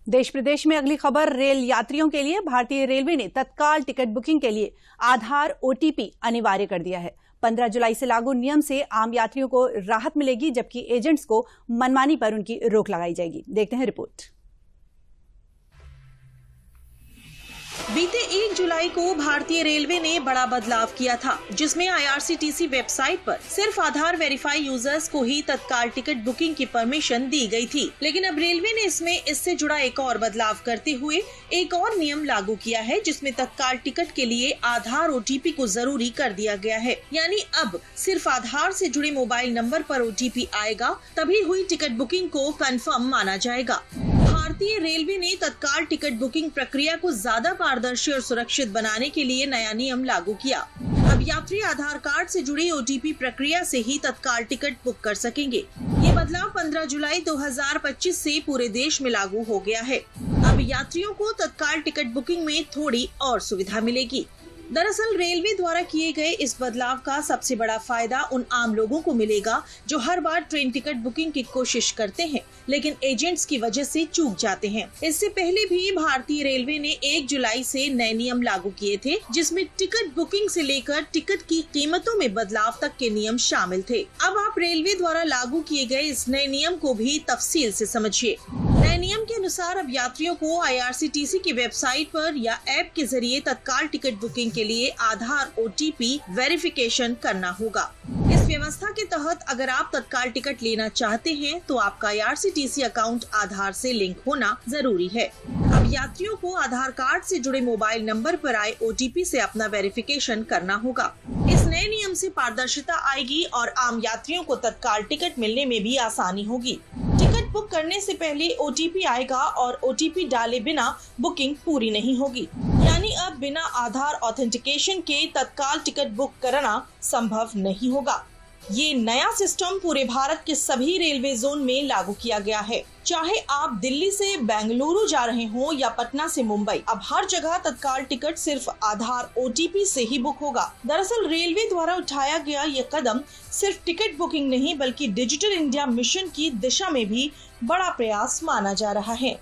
देश प्रदेश में अगली खबर रेल यात्रियों के लिए। भारतीय रेलवे ने तत्काल टिकट बुकिंग के लिए आधार ओटीपी अनिवार्य कर दिया है। 15 जुलाई से लागू नियम से आम यात्रियों को राहत मिलेगी, जबकि एजेंट्स को मनमानी पर उनकी रोक लगाई जाएगी। देखते हैं रिपोर्ट। बीते 1 जुलाई को भारतीय रेलवे ने बड़ा बदलाव किया था, जिसमें आईआरसीटीसी वेबसाइट पर सिर्फ आधार वेरीफाई यूजर्स को ही तत्काल टिकट बुकिंग की परमिशन दी गई थी। लेकिन अब रेलवे ने इससे जुड़ा एक और बदलाव करते हुए एक और नियम लागू किया है, जिसमें तत्काल टिकट के लिए आधार ओटीपी को जरूरी कर दिया गया है। यानी अब सिर्फ आधार से जुड़े मोबाइल नंबर पर ओटीपी आएगा, तभी हुई टिकट बुकिंग को कंफर्म माना जाएगा। भारतीय रेलवे ने तत्काल टिकट बुकिंग प्रक्रिया को ज्यादा पारदर्शी और सुरक्षित बनाने के लिए नया नियम लागू किया। अब यात्री आधार कार्ड से जुड़ी ओटीपी प्रक्रिया से ही तत्काल टिकट बुक कर सकेंगे। ये बदलाव 15 जुलाई 2025 से पूरे देश में लागू हो गया है। अब यात्रियों को तत्काल टिकट बुकिंग में थोड़ी और सुविधा मिलेगी। दरअसल रेलवे द्वारा किए गए इस बदलाव का सबसे बड़ा फायदा उन आम लोगों को मिलेगा जो हर बार ट्रेन टिकट बुकिंग की कोशिश करते हैं, लेकिन एजेंट्स की वजह से चूक जाते हैं। इससे पहले भी भारतीय रेलवे ने 1 जुलाई से नए नियम लागू किए थे, जिसमें टिकट बुकिंग से लेकर टिकट की कीमतों में बदलाव तक के नियम शामिल थे। अब आप रेलवे द्वारा लागू किए गए इस नए नियम को भी तफसील से समझिए। नए नियम के अनुसार अब यात्रियों को आईआरसीटीसी की वेबसाइट पर या ऐप के जरिए तत्काल टिकट बुकिंग के लिए आधार ओटीपी वेरिफिकेशन करना होगा। इस व्यवस्था के तहत अगर आप तत्काल टिकट लेना चाहते हैं तो आपका आईआरसीटीसी अकाउंट आधार से लिंक होना जरूरी है। अब यात्रियों को आधार कार्ड से जुड़े मोबाइल नंबर पर आए ओटीपी से अपना वेरिफिकेशन करना होगा। इस नए नियम से पारदर्शिता आएगी और आम यात्रियों को तत्काल टिकट मिलने में भी आसानी होगी। टिकट बुक करने से पहले ओटीपी आएगा और ओटीपी डाले बिना बुकिंग पूरी नहीं होगी। यानी अब बिना आधार ऑथेंटिकेशन के तत्काल टिकट बुक करना संभव नहीं होगा। ये नया सिस्टम पूरे भारत के सभी रेलवे जोन में लागू किया गया है। चाहे आप दिल्ली से बेंगलुरु जा रहे हो या पटना से मुंबई, अब हर जगह तत्काल टिकट सिर्फ आधार ओटीपी से ही बुक होगा। दरअसल रेलवे द्वारा उठाया गया ये कदम सिर्फ टिकट बुकिंग नहीं, बल्कि डिजिटल इंडिया मिशन की दिशा में भी बड़ा प्रयास माना जा रहा है।